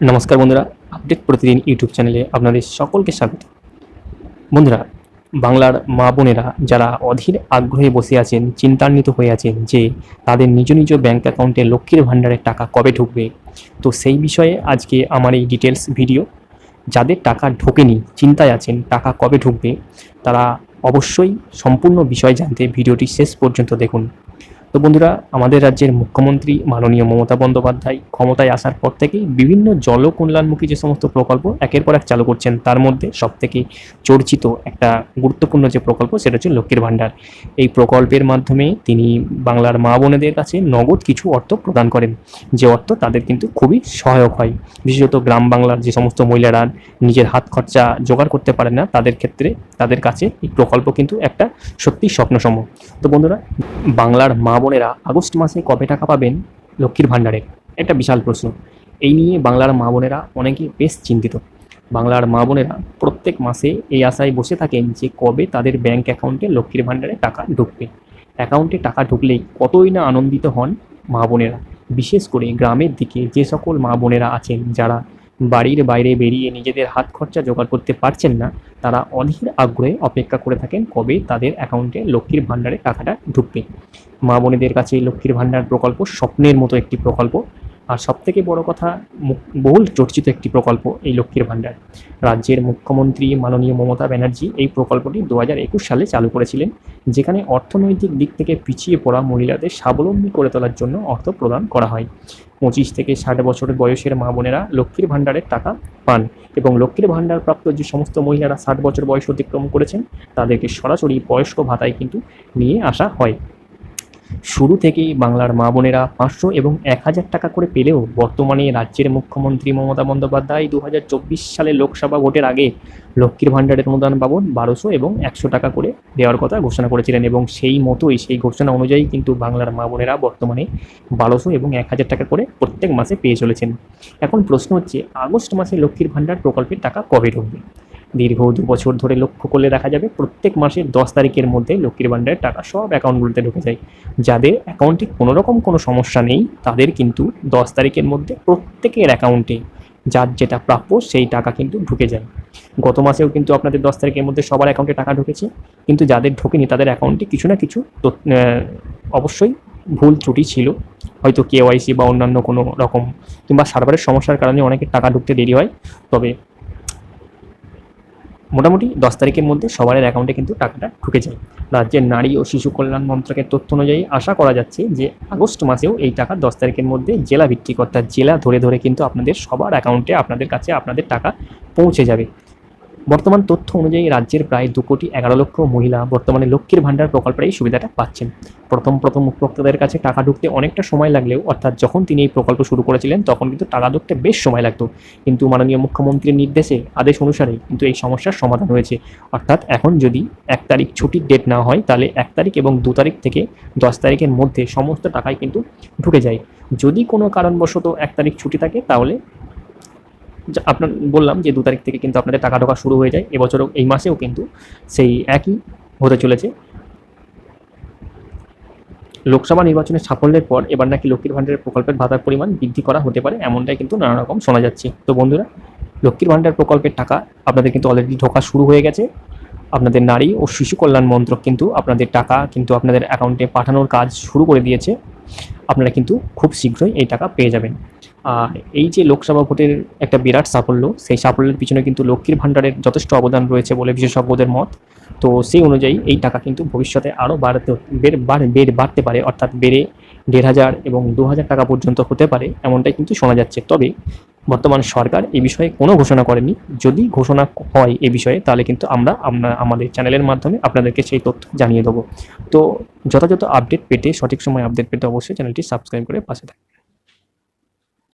নমস্কার বন্ধুরা, আপডেট প্রতিদিন ইউটিউব চ্যানেলে আপনাদের সকলকে স্বাগত। বন্ধুরা, বাংলার মা বোনেরা যারা অধীর আগ্রহে বসে আছেন, চিন্তান্বিত হয়ে আছেন যে তাদের নিজ নিজ ব্যাঙ্ক অ্যাকাউন্টে লক্ষ্মীর ভাণ্ডারের টাকা কবে ঢুকবে, তো সেই বিষয়ে আজকে আমার এই ডিটেলস ভিডিও। যাদের টাকা ঢোকেনি, চিন্তায় আছেন টাকা কবে ঢুকবে, তারা অবশ্যই সম্পূর্ণ বিষয় জানতে ভিডিওটি শেষ পর্যন্ত দেখুন। তো বন্ধুরা, আমাদের রাজ্যের মুখ্যমন্ত্রী মাননীয় মমতা বন্দ্যোপাধ্যায় ক্ষমতায় আসার পর থেকেই বিভিন্ন জলকল্যাণমুখী যে সমস্ত প্রকল্প একের পর এক চালু করছেন, তার মধ্যে সবথেকে চর্চিত একটা গুরুত্বপূর্ণ যে প্রকল্প সেটা হচ্ছে লক্ষ্মীর ভাণ্ডার। এই প্রকল্পের মাধ্যমে তিনি বাংলার মা বোনেদের কাছে নগদ কিছু অর্থ প্রদান করেন, যে অর্থ তাদের কিন্তু খুবই সহায়ক হয়। বিশেষত গ্রাম বাংলার যে সমস্ত মহিলারা নিজের হাত খরচা জোগাড় করতে পারেন না, তাদের ক্ষেত্রে তাদের কাছে এই প্রকল্প কিন্তু একটা সত্যি স্বপ্নসম। তো বন্ধুরা, বাংলার মা বোনেরা আগস্ট মাসে কবে টাকা পাবেন লক্ষ্মীর ভাণ্ডারের, একটা বিশাল প্রশ্ন। এই নিয়ে বাংলার মা বোনেরা অনেকেই বেশ চিন্তিত। বাংলার মা বোনেরা প্রত্যেক মাসে এই আশায় বসে থাকেন যে কবে তাদের ব্যাংক অ্যাকাউন্টে লক্ষ্মীর ভাণ্ডারে টাকা ঢুকবে। অ্যাকাউন্টে টাকা ঢুকলেই কতই না আনন্দিত হন মা বোনেরা। বিশেষ করে গ্রামের দিকে যে সকল মা বোনেরা আছেন যারা বাড়ির বাইরে বেরিয়ে নিজেদের হাত খরচা জোগাড় করতে পারছেন না, তারা অধীর আগ্রহে অপেক্ষা করে থাকেন কবে তাদের অ্যাকাউন্টে লক্ষ্মীর ভাণ্ডারে টাকাটা ঢুকবে। মা বোনেদের কাছে লক্ষ্মীর ভাণ্ডার প্রকল্প স্বপ্নের মতো একটি প্রকল্প। আর সবথেকে বড় কথা, বহুল চর্চিত একটি প্রকল্প এই লক্ষ্মীর ভাণ্ডার। রাজ্যের মুখ্যমন্ত্রী মাননীয় মমতা ব্যানার্জি এই প্রকল্পটি 2021 সালে চালু করেছিলেন, যেখানে অর্থনৈতিক দিক থেকে পিছিয়ে পড়া মহিলাদের স্বাবলম্বী করে তোলার জন্য অর্থ প্রদান করা হয়। 25 থেকে 60 বছরের বয়সের মা বোনেরা লক্ষ্মীর ভাণ্ডারের টাকা পান, এবং লক্ষ্মীর ভাণ্ডার প্রাপ্ত যে সমস্ত মহিলারা 60 বছর বয়স অতিক্রম করেছেন, তাদেরকে সরাসরি বয়স্ক ভাতায় কিন্তু নিয়ে আসা হয়। শুরু থেকেই বাংলার মা বোনেরা 500 এবং 1000 টাকা করে পেলেও বর্তমানে রাজ্যের মুখ্যমন্ত্রী মমতা বন্দ্যোপাধ্যায় 2024 সালে লোকসভা ভোটের আগে লক্ষ্মীর ভাণ্ডারের অনুদান বাবদ 1200 এবং 100 টাকা করে দেওয়ার কথা ঘোষণা করেছিলেন, এবং সেই মতোই সেই ঘোষণা অনুযায়ী কিন্তু বাংলার মা বোনেরা বর্তমানে 1200 এবং 1000 টাকা করে প্রত্যেক মাসে পেয়ে চলেছেন। এখন প্রশ্ন হচ্ছে, আগস্ট মাসে লক্ষ্মীর ভাণ্ডার প্রকল্পের টাকা কবে ঢুকবে? দীর্ঘ 2 বছর ধরে লক্ষ্য করলে দেখা যাবে প্রত্যেক মাসের 10 তারিখের মধ্যে লক্ষ্মীর ভাণ্ডারের টাকা সব অ্যাকাউন্টগুলোতে ঢুকে যায়। যাদের অ্যাকাউন্টে কোনোরকম কোনো সমস্যা নেই, তাদের কিন্তু 10 তারিখের মধ্যে প্রত্যেকের অ্যাকাউন্টে যার যেটা প্রাপ্য সেই টাকা কিন্তু ঢুকে যায়। গত মাসেও কিন্তু আপনাদের 10 তারিখের মধ্যে সবার অ্যাকাউন্টে টাকা ঢুকেছে, কিন্তু যাদের ঢোকেনি তাদের অ্যাকাউন্টে কিছু না কিছু অবশ্যই ভুল ত্রুটি ছিল। হয়তো কেওয়াইসি বা অন্যান্য কোনো রকম কিংবা সার্ভারের সমস্যার কারণে অনেকের টাকা ঢুকতে দেরি হয়। তবে মোটামুটি 10 তারিখের মধ্যে সবার অ্যাকাউন্টে কিন্তু টাকাটা ঢুকে যায়। রাজ্যের নারী ও শিশু কল্যাণ মন্ত্রকের তথ্য অনুযায়ী আশা করা যাচ্ছে যে আগস্ট মাসেও এই টাকা 10 তারিখের মধ্যে জেলা ভিত্তিক, অর্থাৎ জেলা ধরে ধরে কিন্তু আপনাদের সবার অ্যাকাউন্টে আপনাদের কাছে আপনাদের টাকা পৌঁছে যাবে। বর্তমান তথ্য অনুযায়ী রাজ্যের প্রায় 2,11,00,000 মহিলা বর্তমানে লক্ষ্মীর ভাণ্ডার প্রকল্পের এই সুবিধাটা পাচ্ছেন। প্রথম উপভোক্তাদের কাছে টাকা ঢুকতে অনেকটা সময় লাগলেও, অর্থাৎ যখন তিনি এই প্রকল্প শুরু করেছিলেন তখন কিন্তু টাকা ঢুকতে বেশ সময় লাগতো, কিন্তু মাননীয় মুখ্যমন্ত্রীর নির্দেশে আদেশ অনুসারে কিন্তু এই সমস্যার সমাধান হয়েছে। অর্থাৎ এখন যদি 1 তারিখ ছুটির ডেট না হয়, তাহলে 1 তারিখ এবং 2 তারিখ থেকে 10 তারিখের মধ্যে সমস্ত টাকাই কিন্তু ঢুকে যায়। যদি কোনো কারণবশত 1 তারিখ ছুটি থাকে, তাহলে আপনার বললাম যে 2 তারিখ থেকে কিন্তু আপনাদের টাকা ঢোকা শুরু হয়ে যায়। এবছরও এই মাসেও কিন্তু সেই একই হতে চলেছে। লোকসভা নির্বাচনের সাফল্যের পর এবার নাকি লক্ষ্মীর ভাণ্ডারের প্রকল্পের ভাতার পরিমাণ বৃদ্ধি করা হতে পারে, এমনটাই কিন্তু নানা রকম শোনা যাচ্ছে। তো বন্ধুরা, লক্ষ্মীর ভাণ্ডার প্রকল্পের টাকা আপনাদের কিন্তু অলরেডি ঢোকা শুরু হয়ে গেছে। আপনাদের নারী ও শিশু কল্যাণ মন্ত্রক কিন্তু আপনাদের টাকা কিন্তু আপনাদের অ্যাকাউন্টে পাঠানোর কাজ শুরু করে দিয়েছে। আপনারা কিন্তু খুব শীঘ্রই এই টাকা পেয়ে যাবেন। আর এই যে লোকসভা ভোটের একটা বিরাট সাফল্য, সেই সাফল্যের পিছনে কিন্তু লক্ষ্মীর ভাণ্ডারের যথেষ্ট অবদান রয়েছে বলে বিশেষজ্ঞদের মত। তো সেই অনুযায়ী এই টাকা কিন্তু ভবিষ্যতে আরও বাড়তে পারে, অর্থাৎ বেড়ে 1,500 এবং 2,000 টাকা পর্যন্ত হতে পারে, এমনটাই কিন্তু শোনা যাচ্ছে। তবে বর্তমান সরকার এই বিষয়ে কোনো ঘোষণা করেনি। যদি ঘোষণা হয় এ বিষয়ে, তাহলে কিন্তু আমরা আমাদের চ্যানেলের মাধ্যমে আপনাদেরকে সেই তথ্য জানিয়ে দেবো। তো যথাযথ আপডেট পেতে, সঠিক সময় আপডেট পেতে অবশ্যই চ্যানেলটি সাবস্ক্রাইব করে পাশে থাকুন।